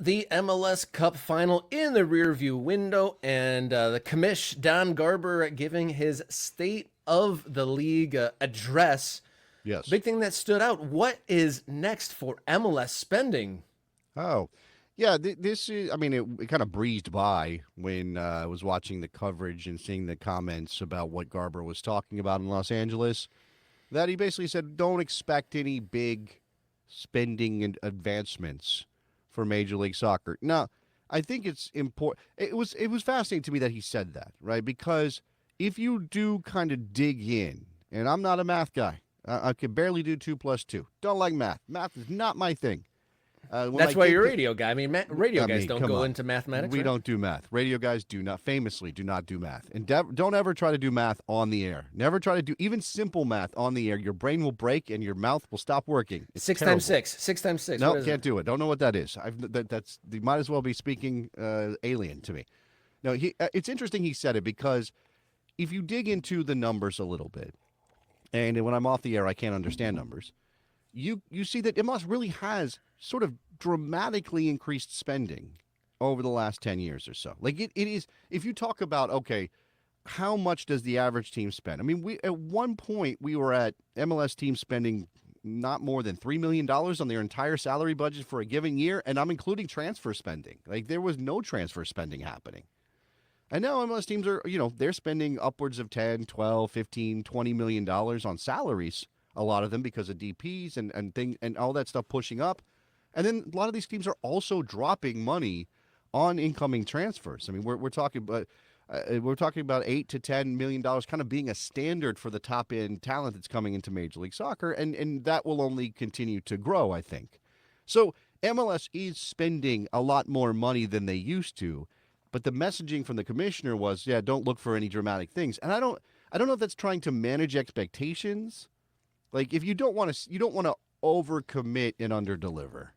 the MLS Cup final in the rearview window, and the commish, Don Garber, giving his State of the League address. Yes. Big thing that stood out. What is next for MLS spending? Oh, yeah. This is, I mean, it kind of breezed by when I was watching the coverage and seeing the comments about what Garber was talking about in Los Angeles. That he basically said, don't expect any big spending and advancements for Major League Soccer. Now, I think it's important. It was fascinating to me that he said that, right? Because if you do kind of dig in, and I'm not a math guy, I can barely do 2 plus 2. Don't like math. Math is not my thing. That's why you're a radio guy. I mean, radio guys don't go into mathematics. We right? don't do math. Radio guys famously do not do math. And don't ever try to do math on the air. Never try to do even simple math on the air. Your brain will break and your mouth will stop working. It's 6 terrible. times 6. 6 times 6. No, can't do it. Don't know what that is. That's you might as well be speaking alien to me. No, it's interesting he said it because if you dig into the numbers a little bit, and when I'm off the air, I can't understand numbers. You see that MLS really has sort of dramatically increased spending over the last 10 years or so. Like it is, if you talk about, okay, how much does the average team spend? I mean, at one point we were at MLS teams spending not more than $3 million on their entire salary budget for a given year, and I'm including transfer spending. Like there was no transfer spending happening. And now MLS teams are, they're spending upwards of 10, 12, 15, $20 million on salaries, a lot of them because of DPs and all that stuff pushing up. And then a lot of these teams are also dropping money on incoming transfers. I mean, we're talking about $8 to $10 million kind of being a standard for the top end talent that's coming into Major League Soccer, and that will only continue to grow, I think. So MLS is spending a lot more money than they used to, but the messaging from the commissioner was, yeah, don't look for any dramatic things. And I don't know if that's trying to manage expectations. Like if you don't want to overcommit and underdeliver,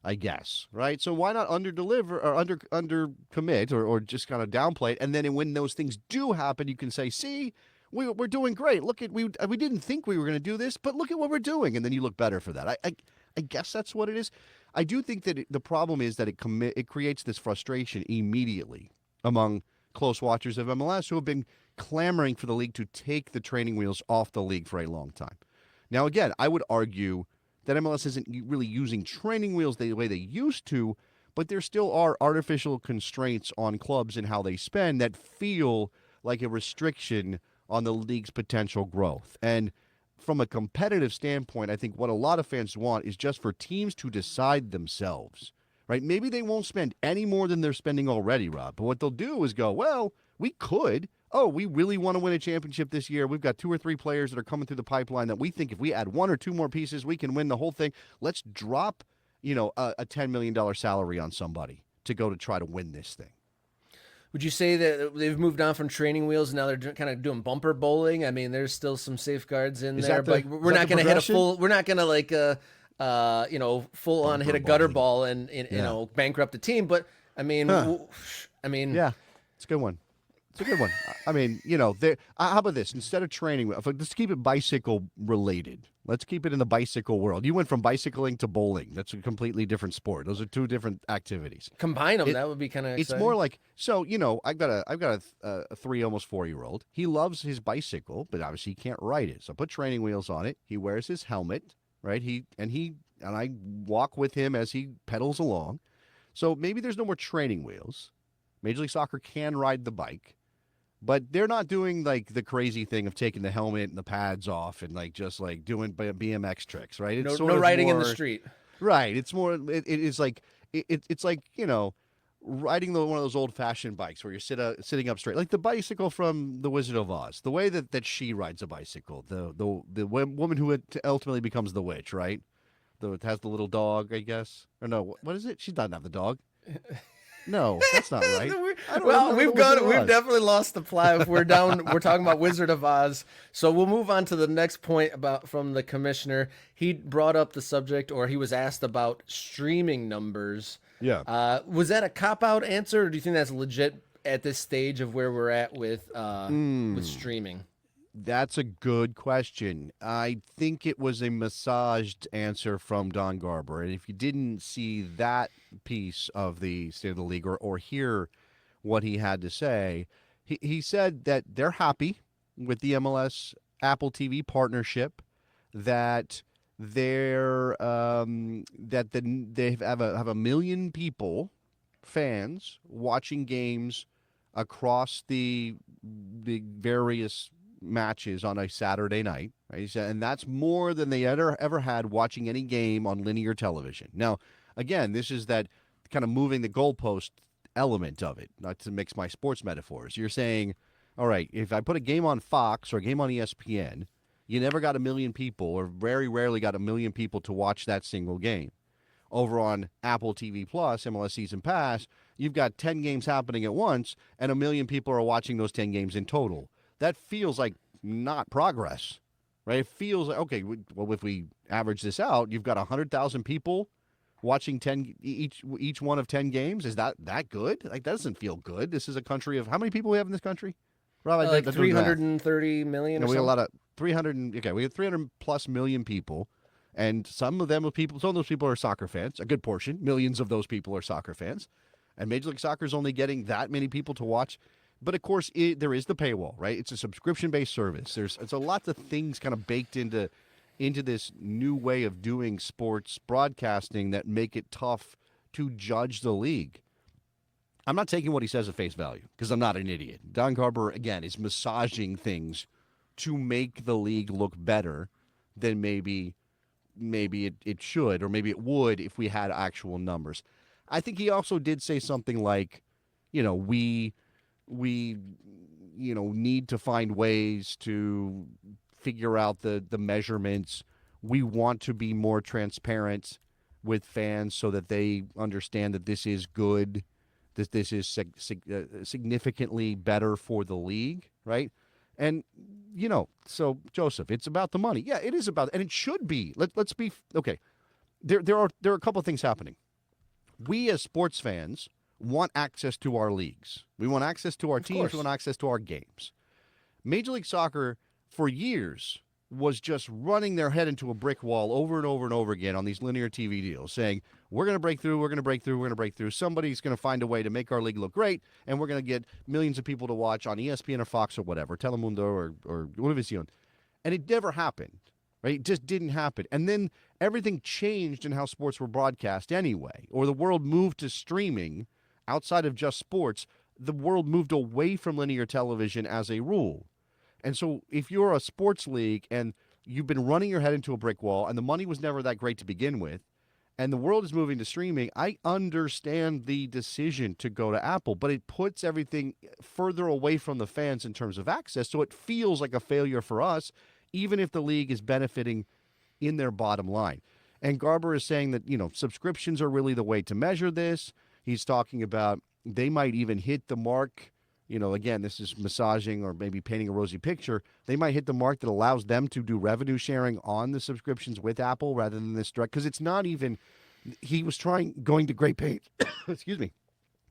I guess, right? So why not underdeliver or undercommit or just kind of downplay it, and then when those things do happen, you can say, "See, we're doing great. Look at we didn't think we were going to do this, but look at what we're doing," and then you look better for that. I guess that's what it is. I do think that the problem is that it creates this frustration immediately among close watchers of MLS who have been clamoring for the league to take the training wheels off the league for a long time. Now, again, I would argue that MLS isn't really using training wheels the way they used to, but there still are artificial constraints on clubs and how they spend that feel like a restriction on the league's potential growth. And from a competitive standpoint, I think what a lot of fans want is just for teams to decide themselves, right? Maybe they won't spend any more than they're spending already, Rob, but what they'll do is go, well, we could. Oh, we really want to win a championship this year. We've got 2 or 3 players that are coming through the pipeline that we think if we add 1 or 2 more pieces, we can win the whole thing. Let's drop, a $10 million salary on somebody to go to try to win this thing. Would you say that they've moved on from training wheels and now they're kind of doing bumper bowling? I mean, there's still some safeguards in there, but we're not going to hit a full. We're not going to full on hit a gutter ball and bankrupt the team. But I mean, yeah, it's a good one. It's a good one. I mean, how about this? Instead of training, let's keep it bicycle related. Let's keep it in the bicycle world. You went from bicycling to bowling. That's a completely different sport. Those are 2 different activities. Combine them. That would be kind of exciting. It's more like, so, I've got a 3, almost 4-year-old. He loves his bicycle, but obviously he can't ride it. So I put training wheels on it. He wears his helmet, right? And I walk with him as he pedals along. So maybe there's no more training wheels. Major League Soccer can ride the bike. But they're not doing like the crazy thing of taking the helmet and the pads off and just doing BMX tricks, right? It's no riding in the street, right? It's more. It's like riding one of those old fashioned bikes where you're sitting up straight, like the bicycle from The Wizard of Oz. The way that she rides a bicycle, the woman who ultimately becomes the witch, right? It has the little dog, I guess, or no? What is it? She doesn't have the dog. No, that's not right. We've definitely lost the plot. If we're talking about Wizard of Oz. So we'll move on to the next point from the commissioner. He brought up the subject, or he was asked about streaming numbers. Yeah. Was that a cop-out answer, or do you think that's legit at this stage of where we're at with streaming? That's a good question. I think it was a massaged answer from Don Garber. And if you didn't see that piece of the State of the League or hear what he had to say, he said that they're happy with the MLS Apple TV partnership, that they have a million people, fans, watching games across the various matches on a Saturday night, right? He said, and that's more than they ever had watching any game on linear television. Now, again, this is that kind of moving the goalpost element of it, not to mix my sports metaphors. You're saying, all right, if I put a game on Fox or a game on ESPN, you never got a million people, or very rarely got a million people to watch that single game. Over on Apple TV Plus, MLS Season Pass, you've got 10 games happening at once, and a million people are watching those 10 games in total. That feels like not progress, right? It feels like, okay, well, if we average this out, you've got 100,000 people watching 10 each one of 10 games. Is that good? Like, that doesn't feel good. This is a country of, how many people we have in this country? Rob, like 330 million. We have a lot of 300. Okay, we have 300 plus million people, and some of those people are soccer fans. A good portion, millions of those people are soccer fans, and Major League Soccer is only getting that many people to watch. But of course, there is the paywall, right? It's a subscription-based service. It's a lots of things kind of baked into this new way of doing sports broadcasting that make it tough to judge the league. I'm not taking what he says at face value because I'm not an idiot. Don Garber, again, is massaging things to make the league look better than maybe it should, or maybe it would if we had actual numbers. I think he also did say something like, we need to find ways to figure out the measurements. We want to be more transparent with fans so that they understand that this is good, that this is significantly better for the league, right? And, so, Joseph, it's about the money. Yeah, it is about, and it should be. Let's be, okay. There are a couple of things happening. We as sports fans want access to our leagues. We want access to our teams. We want access to our games. Major League Soccer, for years, was just running their head into a brick wall over and over and over again on these linear TV deals, saying, we're going to break through, we're going to break through, we're going to break through. Somebody's going to find a way to make our league look great, and we're going to get millions of people to watch on ESPN or Fox or whatever, Telemundo or Univision. And it never happened, right? It just didn't happen. And then everything changed in how sports were broadcast anyway, or the world moved to streaming. Outside of just sports, the world moved away from linear television as a rule. And so if you're a sports league and you've been running your head into a brick wall and the money was never that great to begin with, and the world is moving to streaming, I understand the decision to go to Apple, but it puts everything further away from the fans in terms of access. So it feels like a failure for us, even if the league is benefiting in their bottom line. And Garber is saying that, subscriptions are really the way to measure this. He's talking about they might even hit the mark. Again, this is massaging or maybe painting a rosy picture. They might hit the mark that allows them to do revenue sharing on the subscriptions with Apple rather than this direct. Because it's not even, he was going to great pains,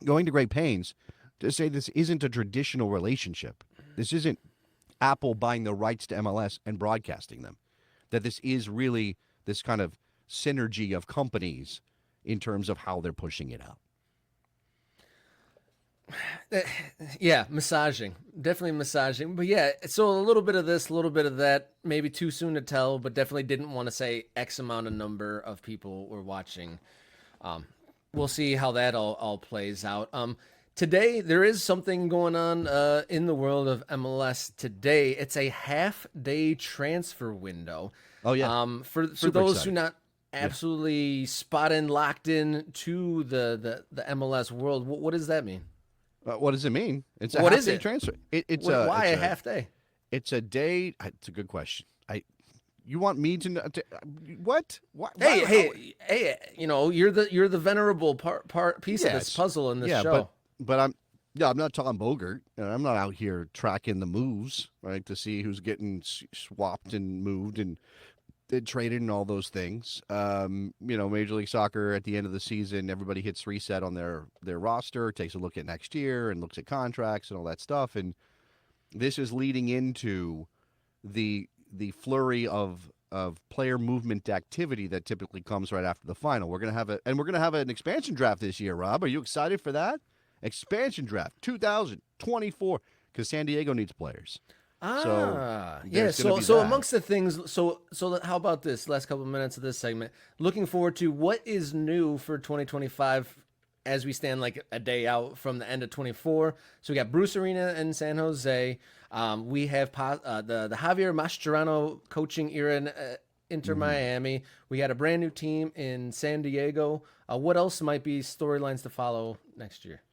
going to great pains to say this isn't a traditional relationship. This isn't Apple buying the rights to MLS and broadcasting them. That this is really this kind of synergy of companies in terms of how they're pushing it out. Yeah, massaging. Definitely massaging. But yeah, so a little bit of this, a little bit of that, maybe too soon to tell, but definitely didn't want to say X amount of number of people were watching. We'll see how that all plays out. Today, there is something going on in the world of MLS today. It's a half-day transfer window. Oh, yeah. For those who not absolutely spot in, locked in to the MLS world, what does that mean? What does it mean? It's a half-day transfer. Why a half day? It's a day. It's a good question. You want me to know? What? Hey! You're the venerable piece of this puzzle in this show. But I'm not Tom Bogert, and I'm not out here tracking the moves, right, to see who's getting swapped and moved and traded and all those things. Major League Soccer at the end of the season, everybody hits reset on their roster, takes a look at next year and looks at contracts and all that stuff. And this is leading into the flurry of player movement activity that typically comes right after the final. We're gonna have an expansion draft this year. Rob, are you excited for that? Expansion draft 2024 because San Diego needs players. Yeah. So amongst the things, so how about this last couple of minutes of this segment? Looking forward to what is new for 2025 as we stand like a day out from the end of 24. So we got Bruce Arena in San Jose. We have the Javier Mascherano coaching era in Inter Miami. We had a brand new team in San Diego. What else might be storylines to follow next year?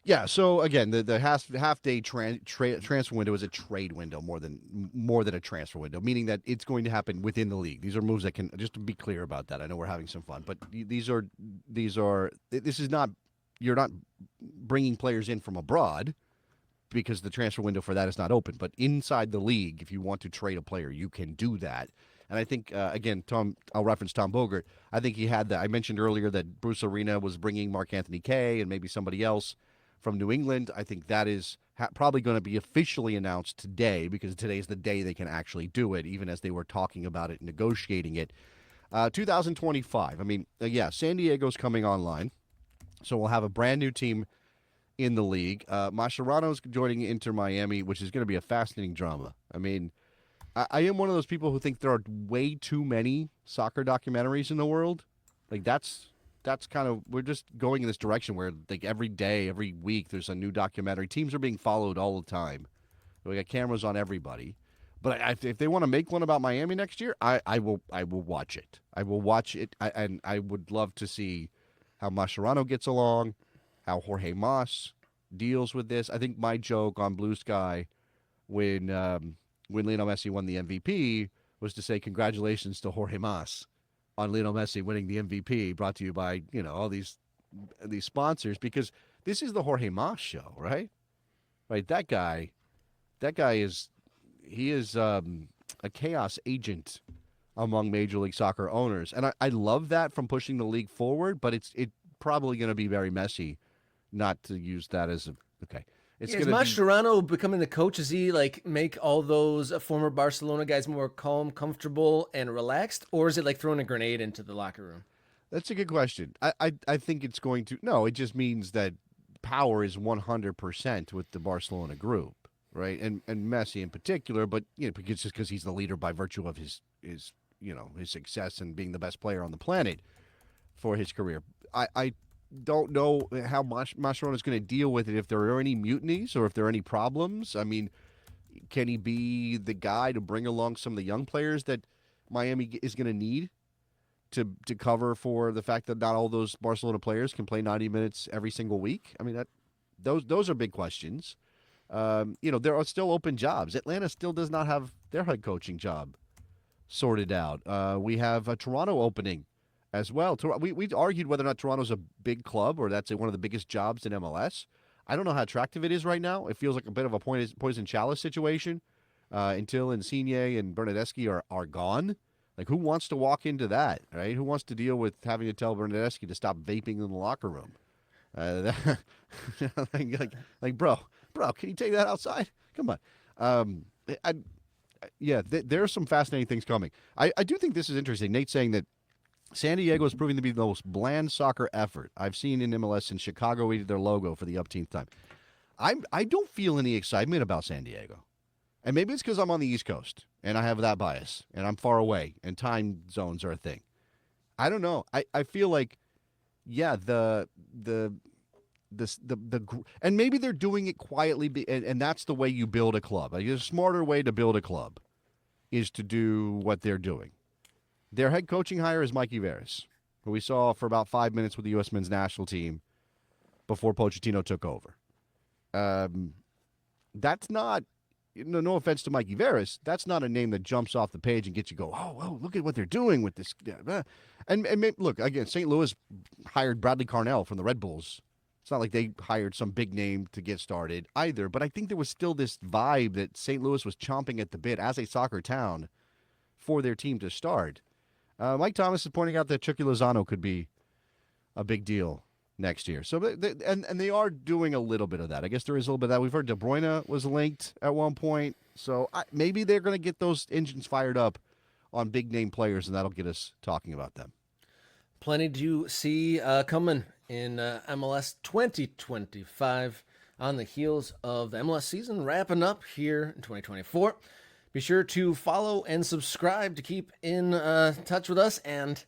Yeah, so again, the half day transfer window is a trade window more than a transfer window, meaning that it's going to happen within the league. These are moves that can, just to be clear about that. I know we're having some fun, but this is not, you're not bringing players in from abroad because the transfer window for that is not open. But inside the league, if you want to trade a player, you can do that. And I think, again, I'll reference Tom Bogert. I think he had that. I mentioned earlier that Bruce Arena was bringing Mark Anthony Kaye and maybe somebody else from New England. I think that is probably going to be officially announced today because today is the day they can actually do it, even as they were talking about it, negotiating it. 2025. I mean, San Diego's coming online, so we'll have a brand new team in the league. Mascherano's joining Inter Miami, which is going to be a fascinating drama. I mean, I am one of those people who think there are way too many soccer documentaries in the world. Like that's kind of, we're just going in this direction where like every day, every week, there's a new documentary. Teams are being followed all the time. We got cameras on everybody. But if they want to make one about Miami next year, I will watch it. I will watch it, and I would love to see how Mascherano gets along, how Jorge Mas deals with this. I think my joke on Blue Sky when Lionel Messi won the MVP was to say congratulations to Jorge Mas on Lionel Messi winning the MVP, brought to you by, all these sponsors, because this is the Jorge Mas show, right? Right, that guy is a chaos agent among Major League Soccer owners, and I love that from pushing the league forward. But it's probably going to be very messy, not to use that as okay. Is Mascherano becoming the coach? Does he like make all those former Barcelona guys more calm, comfortable, and relaxed, or is it like throwing a grenade into the locker room? That's a good question. I think it's going to. No, it just means that power is 100% with the Barcelona group, right? And Messi in particular, but because he's the leader by virtue of his success and being the best player on the planet for his career. I don't know how Mascherano is going to deal with it, if there are any mutinies or if there are any problems. I mean, can he be the guy to bring along some of the young players that Miami is going to need to cover for the fact that not all those Barcelona players can play 90 minutes every single week? I mean, those are big questions. There are still open jobs. Atlanta still does not have their head coaching job sorted out. We have a Toronto opening as well. We argued whether or not Toronto's a big club or that's one of the biggest jobs in MLS. I don't know how attractive it is right now. It feels like a bit of a poison chalice situation until Insigne and Bernadeschi are gone. Like, who wants to walk into that, right? Who wants to deal with having to tell Bernadeschi to stop vaping in the locker room? Bro, can you take that outside? Come on. There are some fascinating things coming. I do think this is interesting. Nate's saying that San Diego is proving to be the most bland soccer effort I've seen in MLS since Chicago needed their logo for the upteenth time. I don't feel any excitement about San Diego. And maybe it's because I'm on the East Coast and I have that bias and I'm far away and time zones are a thing. I don't know. I feel like, and maybe they're doing it quietly, and that's the way you build a club. Like, a smarter way to build a club is to do what they're doing. Their head coaching hire is Mikey Veras, who we saw for about 5 minutes with the U.S. men's national team before Pochettino took over. That's not, no offense to Mikey Veras, that's not a name that jumps off the page and gets you go, oh, look at what they're doing with this. And look, again, St. Louis hired Bradley Carnell from the Red Bulls. It's not like they hired some big name to get started either, but I think there was still this vibe that St. Louis was chomping at the bit as a soccer town for their team to start. Mike Thomas is pointing out that Chucky Lozano could be a big deal next year. So and they are doing a little bit of that. I guess there is a little bit of that. We've heard De Bruyne was linked at one point. So maybe they're going to get those engines fired up on big name players, and that'll get us talking about them. Plenty to see coming in MLS 2025 on the heels of the MLS season wrapping up here in 2024. Be sure to follow and subscribe to keep in touch with us and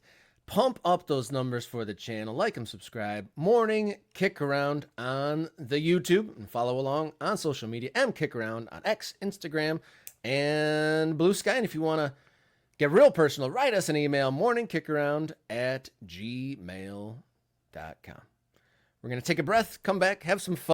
pump up those numbers for the channel. Like and subscribe. Morning Kick Around on the YouTube, and follow along on social media. Kick Around on X, Instagram, and Blue Sky. And if you want to get real personal, write us an email, morningkickaround@gmail.com. We're going to take a breath, come back, have some fun.